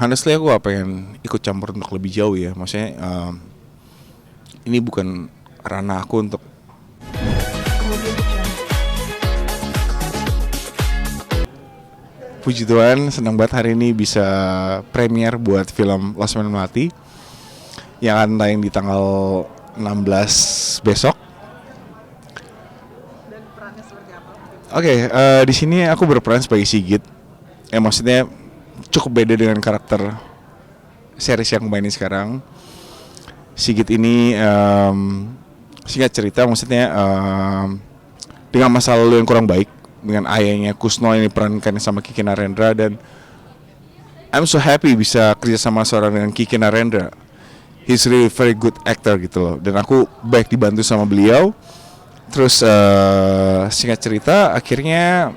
honestly aku gak pengen ikut campur untuk lebih jauh ya. Maksudnya ini bukan ranah aku untuk. Puji Tuhan, senang banget hari ini bisa premier buat film Lost Man Melati yang akan tayang di tanggal 16 besok. Dan perannya seperti apa? Oke, di sini aku berperan sebagai Sigit. Maksudnya cukup beda dengan karakter series yang aku mainin sekarang. Sigit ini singkat cerita, maksudnya dengan masa lalu yang kurang baik dengan ayahnya Kusno yang diperankan sama Kiki Narendra, dan I'm so happy bisa kerja sama seorang dengan Kiki Narendra. He's really very good actor gitu loh, dan aku baik dibantu sama beliau. Terus singkat cerita akhirnya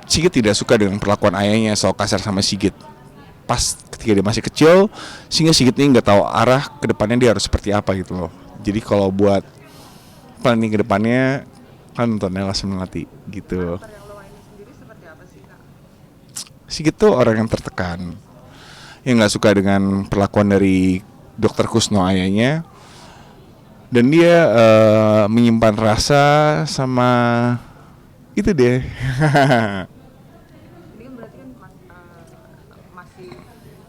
Sigit tidak suka dengan perlakuan ayahnya soal kasar sama Sigit pas ketika dia masih kecil, sehingga Sigit ini nggak tahu arah kedepannya dia harus seperti apa gitu loh. Jadi kalau buat planning kedepannya kan nontonnya langsung melatih gitu. Karakter yang lo mainin sendiri seperti apa sih, Kak? Sigit tuh orang yang tertekan, yang nggak suka dengan perlakuan dari dokter Kusno ayahnya, dan dia menyimpan rasa sama itu deh. Ini kan berarti kan masih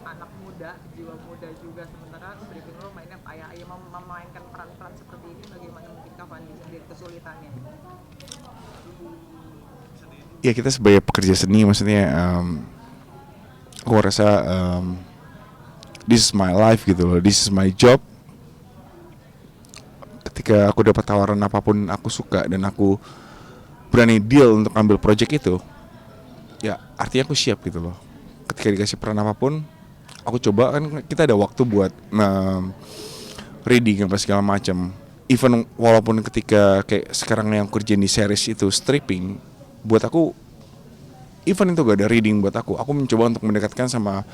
anak muda, jiwa muda juga. Sementara briefing lo mainnya ayah memainkan peran-peran seperti ini, bagaimana mungkin Kak Fandi sendiri kesulitannya? Ya kita sebagai pekerja seni, maksudnya aku rasa this is my life gitu loh, this is my job. Ketika aku dapat tawaran apapun aku suka dan aku berani deal untuk ambil project itu, ya artinya aku siap gitu loh. Ketika dikasih peran apapun, aku coba. Kan kita ada waktu buat reading apa segala macam. Even walaupun ketika kayak sekarang yang kerja di series itu stripping, buat aku even itu gak ada reading buat aku mencoba untuk mendekatkan sama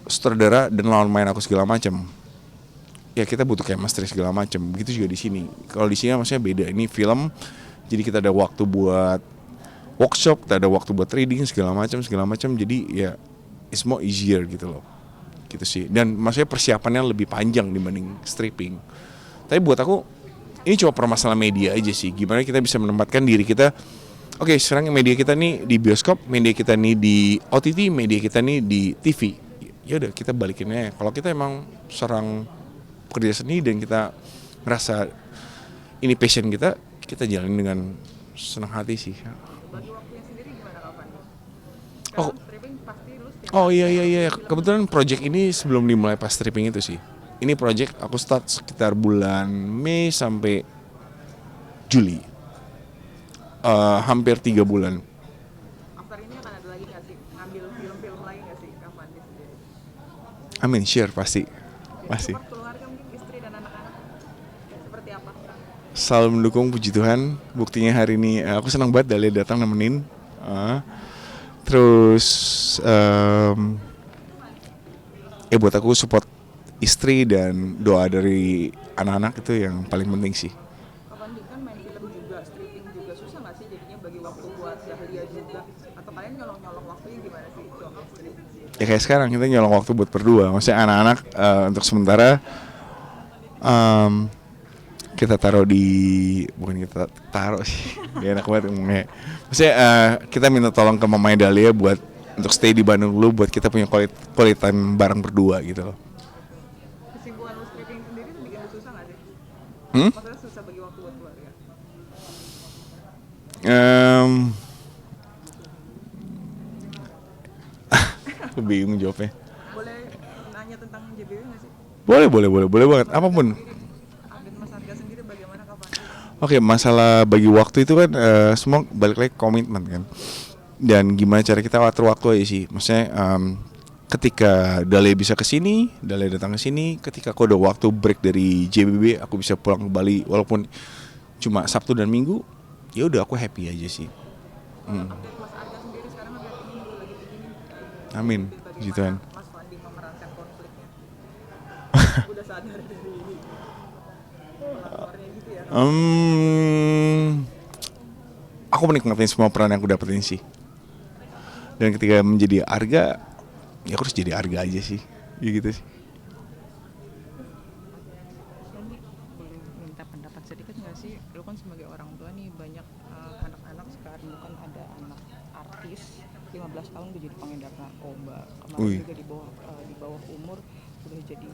sutradara dan lawan main aku segala macam. Ya kita butuh chemistry segala macam. Begitu juga di sini. Kalau di sini maksudnya beda, ini film, jadi kita ada waktu buat workshop, kita ada waktu buat reading segala macam. Jadi ya it's more easier gitu loh, gitu sih. Dan maksudnya persiapannya lebih panjang dibanding stripping. Tapi buat aku ini cuma permasalahan media aja sih. Gimana kita bisa menempatkan diri kita. Oke, sekarang media kita nih di bioskop, media kita nih di OTT, media kita nih di TV. Ya udah kita balikinnya. Kalau kita emang seorang pekerja seni dan kita merasa ini passion kita jalanin dengan senang hati sih. Bagi waktunya sendiri gimana Kak Fandi? Oh. Kalau stripping pasti lu setiap Oh hari iya. film. Kebetulan project ini sebelum dimulai pas stripping itu sih. Ini project aku start sekitar bulan Mei sampai Juli. Hampir 3 bulan. After ini akan ada lagi nggak sih? Ngambil film-film lain nggak sih Kak Fandi sendiri? Amin, share pasti. Support keluarga mungkin, istri dan anak-anak seperti apa? Selalu mendukung, puji Tuhan. Buktinya hari ini aku senang banget Dahlia datang nemenin. Terus buat aku support istri dan doa dari anak-anak itu yang paling penting sih. Kak Fandi kan main film juga, stripping juga, susah nggak sih jadinya bagi waktu buat Dahlia juga? Atau kalian nyolong-nyolong waktunya gimana sih soal stripping? Ya kayak sekarang kita nyolong waktu buat berdua. Maksudnya anak-anak untuk sementara kita taruh di, bukan kita taruh sih, gak enak banget ngomongnya. Maksudnya kita minta tolong ke mamanya Dahlia buat untuk stay di Bandung dulu, buat kita punya quality time bareng berdua gitu loh. Kesibukan lu stripping sendiri tuh bikin lu susah nggak sih? Hmm? Maksudnya susah bagi waktu buat keluarga? Aku bingung jawabnya. Boleh nanya tentang JBW nggak sih? Boleh banget, apapun. Dan Mas Arga sendiri bagaimana Kak Fandi? Oke, masalah bagi waktu itu kan semua balik lagi komitmen kan. Dan gimana cara kita atur waktu aja sih. Maksudnya ketika Dahlia bisa kesini, Dahlia datang ke sini. Ketika aku ada waktu break dari JBB, aku bisa pulang ke Bali walaupun cuma Sabtu dan Minggu. Ya udah aku happy aja sih. Update Mas Arga sendiri sekarang update ini lagi begini. Amin, puji Tuhan. Mas Fandi memerankan konfliknya. Udah sadar dari pelapornya gitu ya. Aku menikmati semua peran yang aku dapetin sih. Dan ketika menjadi Arga, ya aku harus jadi Arga aja sih, ya gitu sih. Ini boleh minta pendapat sedikit nggak sih? Lu kan sebagai orang tua nih banyak anak-anak sekarang bukan ada anak artis 15 tahun udah jadi pengedar narkoba. Kemarin Wih. juga di bawah umur udah jadi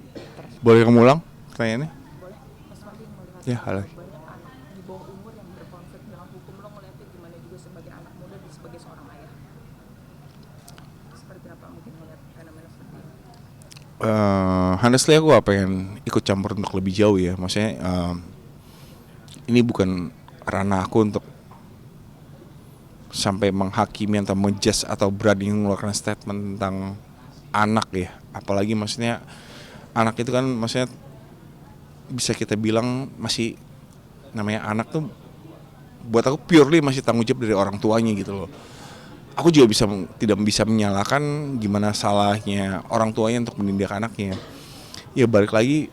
Boleh kamu ulang pertanyaannya? boleh Mas Fandi melihat Ya, halo. banyak anak di bawah umur yang berkonflik dengan hukum, lo ngeliatnya gimana juga sebagai anak muda dan sebagai seorang ayah, seperti apa mungkin melihat fenomena seperti ini? Honestly aku gak pengen ikut campur untuk lebih jauh ya. Maksudnya ini bukan ranah aku untuk sampai menghakimi atau menjudge atau berani mengeluarkan statement tentang anak ya. Apalagi maksudnya anak itu kan maksudnya bisa kita bilang masih, namanya anak tuh buat aku purely masih tanggung jawab dari orang tuanya gitu loh. Aku juga tidak bisa menyalahkan gimana salahnya orang tuanya untuk mendidik anaknya. Ya balik lagi,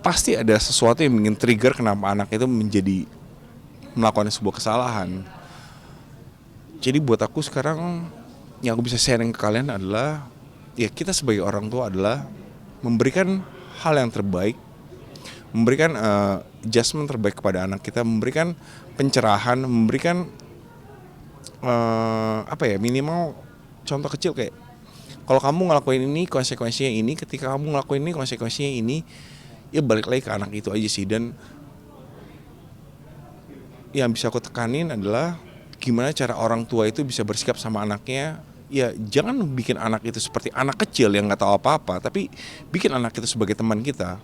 pasti ada sesuatu yang bikin trigger kenapa anak itu menjadi melakukan sebuah kesalahan. Jadi buat aku sekarang yang aku bisa sharing ke kalian adalah ya kita sebagai orang tua adalah memberikan hal yang terbaik, memberikan adjustment terbaik kepada anak kita, memberikan pencerahan, memberikan minimal contoh kecil kayak kalau kamu ngelakuin ini konsekuensinya ini, ketika kamu ngelakuin ini konsekuensinya ini. Ya balik lagi ke anak itu aja sih. Dan yang bisa aku tekanin adalah gimana cara orang tua itu bisa bersikap sama anaknya. Ya jangan bikin anak itu seperti anak kecil yang gak tahu apa-apa, tapi bikin anak itu sebagai teman kita.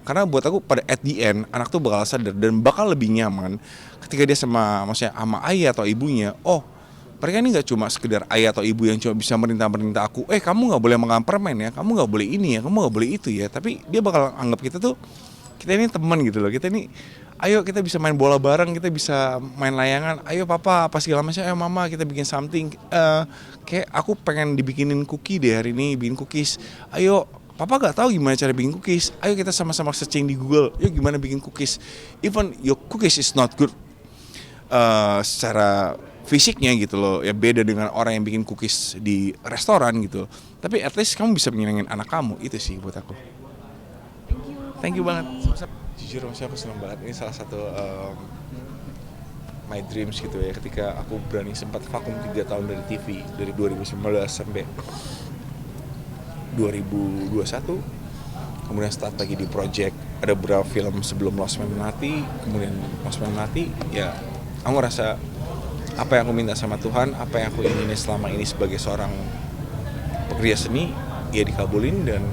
Karena buat aku pada at the end anak tuh bakal sadar dan bakal lebih nyaman ketika dia sama ayah atau ibunya. Oh, mereka ini gak cuma sekedar ayah atau ibu yang cuma bisa merintah aku, kamu gak boleh makan permen ya, kamu gak boleh ini ya, kamu gak boleh itu ya. Tapi dia bakal anggap kita ini teman gitu loh. Kita ini, ayo kita bisa main bola bareng, kita bisa main layangan, ayo papa apa segala macam, ayo mama kita bikin something. Kayak aku pengen dibikinin cookie deh hari ini, bikin cookies. Ayo papa gak tahu gimana cara bikin cookies, ayo kita sama-sama searching di Google, yuk gimana bikin cookies. Even your cookies is not good secara fisiknya gitu loh, ya beda dengan orang yang bikin cookies di restoran gitu. Tapi at least kamu bisa menyenangin anak kamu, itu sih buat aku. Thank you banget. Jujur maksudnya aku senang banget, ini salah satu my dreams gitu ya, ketika aku berani sempat vakum 3 tahun dari TV, dari 2019 sampai 2021. Kemudian start lagi di project, ada beberapa film sebelum Lost Man Melati, kemudian Lost Man Melati. Ya aku ngerasa apa yang aku minta sama Tuhan, apa yang aku inginin selama ini sebagai seorang pekerja seni, ya dikabulin. Dan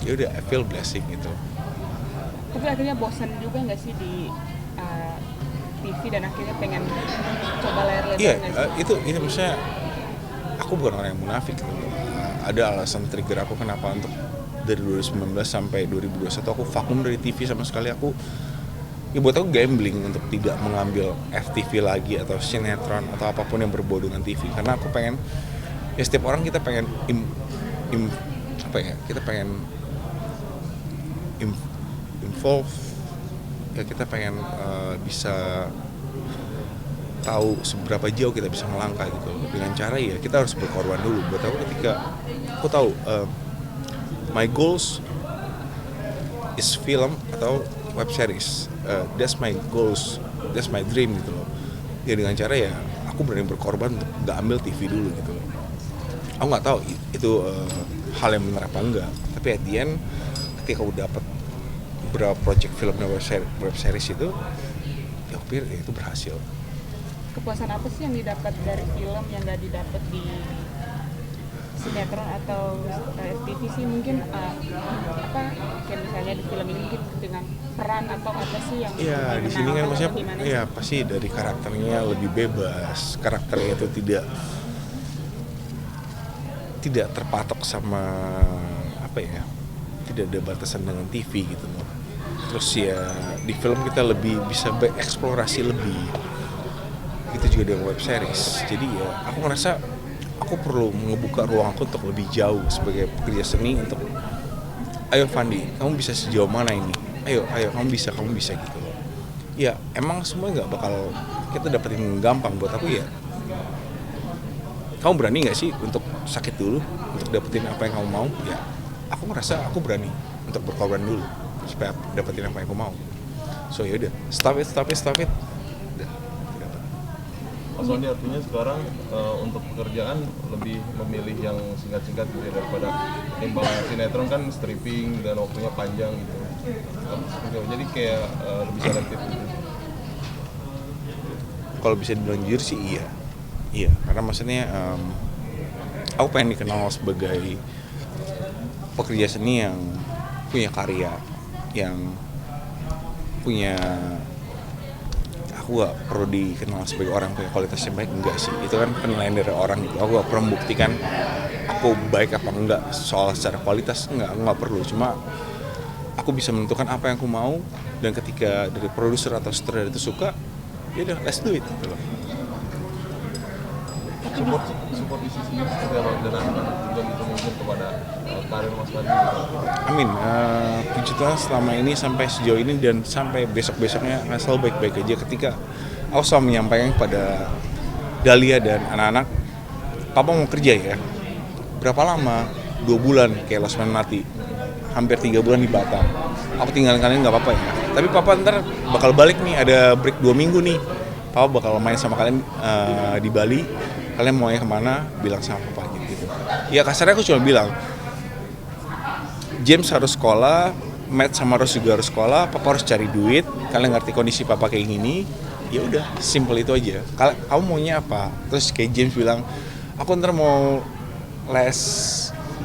ya udah, I feel blessing gitu. Tapi akhirnya bosan juga nggak sih di TV dan akhirnya pengen coba layar lebar? Iya, itu maksudnya aku bukan orang yang munafik gitu. Ada alasan trigger aku kenapa untuk dari 2019 sampai 2021 aku vakum dari TV sama sekali. Ya buat aku gambling untuk tidak mengambil FTV lagi atau sinetron atau apapun yang berbau dengan TV. Karena aku pengen, ya setiap orang kita pengen kita pengen involve, ya kita pengen bisa tahu seberapa jauh kita bisa melangkah gitu. Dengan cara ya kita harus berkorban dulu. Buat aku ketika aku tahu my goals is film atau web series, that's my goals, that's my dream gitu loh. Ya dengan cara ya aku berani berkorban untuk nggak ambil TV dulu gitu loh. Aku nggak tahu itu hal yang benar apa enggak, tapi at the end ketika aku dapat beberapa project film dan web series itu, ya aku pikir ya itu berhasil. Kepuasan apa sih yang didapat dari film yang nggak didapat di sinetron atau FTV sih? Mungkin kayak misalnya di film ini mungkin dengan peran atau apa sih yang ya di sini kan maksudnya ya pasti dari karakternya lebih bebas, karakternya itu tidak terpatok sama tidak ada batasan dengan TV gitu loh. Terus ya di film kita lebih bisa bereksplorasi lebih, itu juga dengan web series. Jadi ya aku ngerasa aku perlu membuka ruang aku untuk lebih jauh sebagai pekerja seni, untuk ayo Fandi, kamu bisa sejauh mana ini, ayo kamu bisa gitu loh. Ya emang semua nggak bakal kita dapetin gampang. Buat aku ya kamu berani nggak sih untuk sakit dulu untuk dapetin apa yang kamu mau? Ya aku ngerasa aku berani untuk berkorban dulu supaya dapetin apa yang aku mau. So ya udah, stop it. Udah, dapet. Mas Wandi, artinya sekarang untuk pekerjaan lebih memilih yang singkat-singkat gitu ya, daripada timbang sinetron kan stripping dan waktunya panjang gitu. Jadi kayak lebih selektif gitu. Kalau bisa dibilang jujur sih iya, karena maksudnya aku pengen dikenal sebagai pekerja seni yang punya karya, yang punya, aku gak perlu dikenal sebagai orang punya kualitas yang baik, enggak sih, itu kan penilaian dari orang gitu. Aku gak perlu membuktikan aku baik apa enggak soal secara kualitas, aku gak perlu, cuma aku bisa menentukan apa yang aku mau, dan ketika dari produser atau sutradara itu suka, ya udah let's do it gitu loh. Support di sisi seperti apa, dan anak-anak juga gitu mungkin kepada karir Mas Wandi. Amin. Puji Tuhan selama ini sampai sejauh ini dan sampai besok-besoknya akan selalu baik-baik aja. Ketika aku selalu menyampaikan kepada Dahlia dan anak-anak, papa mau kerja ya. Berapa lama? 2 bulan kayak Losman mati. Hampir 3 bulan di Batam. Aku tinggalin kalian nggak apa-apa ya. Tapi papa ntar bakal balik nih, ada break 2 minggu nih. Papa bakal main sama kalian di Bali. Kalian maunya kemana? Bilang sama papa gitu. Ya kasarnya aku cuma bilang, James harus sekolah, Matt sama Rose juga harus sekolah, papa harus cari duit, kalian ngerti kondisi papa kayak gini, ya udah, simple itu aja. Kamu maunya apa? Terus kayak James bilang, aku ntar mau les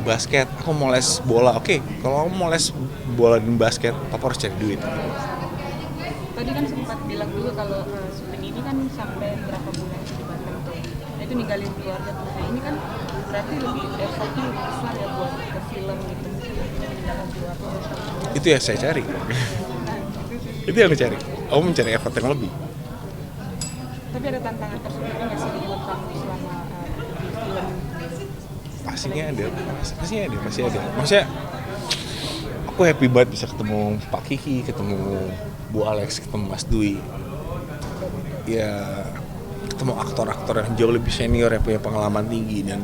basket, aku mau les bola. Oke, kalau kamu mau les bola dan basket, papa harus cari duit. Tadi kan sempat bilang juga kalau syuting ini kan sampai berapa bulan di Batam tuh. Nah itu ninggalin keluarga tuh. Nah ini kan berarti lebih effortnya lebih besar ya buat ke film gitu. Meninggalkan keluarga. Itu yang saya cari. Itu yang aku cari. Aku mencari effort yang lebih. Tapi ada tantangan tersendiri nggak sih buat kamu selama di film? Pastinya ada. Maksudnya aku happy banget bisa ketemu Pak Kiki, ketemu Bu Alex, ketemu Mas Dwi. Ya ketemu aktor-aktor yang jauh lebih senior yang punya pengalaman tinggi, dan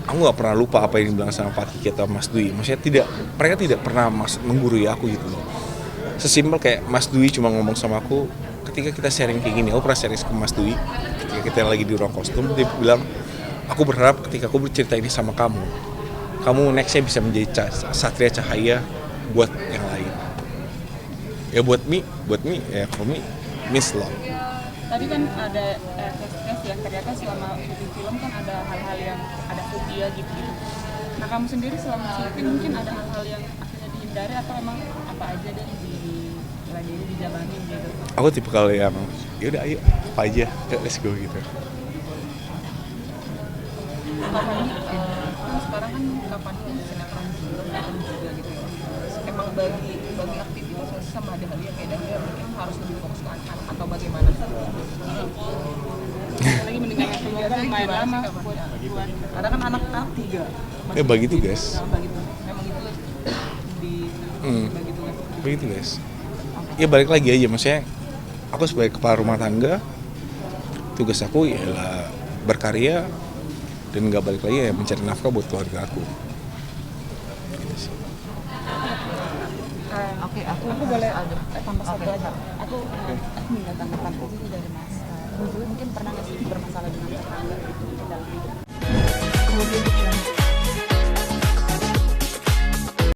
aku nggak pernah lupa apa yang dibilang sama Pak Kiki atau Mas Dwi. Maksudnya mereka tidak pernah menggurui aku gitu loh. Sesimpel kayak Mas Dwi cuma ngomong sama aku ketika kita sharing kayak gini. Aku pernah sharing ke Mas Dwi ketika kita lagi di ruang kostum, dia bilang, aku berharap ketika aku bercerita ini sama kamu nextnya bisa menjadi satria cahaya buat yang lain. Ya buat me ya for me means love. Tadi kan ada tes yang ternyata selama syuting film kan ada hal-hal yang ada fobia gitu. Nah kamu sendiri selama syuting mungkin ada hal-hal yang akhirnya dihindari atau emang apa aja deh diladeni dijabanin gitu? Aku tipe kalau yang yaudah ayo apa aja, let's go gitu. Kapan kan sekarang kan kapan sinetron juga gitu ya. Emang bagi aktivitas sama ada hal yang beda, mungkin harus lebih fokus ke anak atau bagaimana? Lagi mendengarkan keluarga lumayan lama buat Karena kan anak-anak 3. Bagi tugas. Bagi tugas. Memang itu bagi tugas. Begitu guys. Ya balik lagi aja, maksudnya aku sebagai kepala rumah tangga, tugas aku ialah berkarya dan nggak balik lagi ya mencari nafkah buat keluarga aku. Gitu sih. Oke, aku boleh tambah satu aja. Aku minta tanggapan itu dari Mas. Mungkin pernah nggak sih bermasalah dengan tetangga gitu?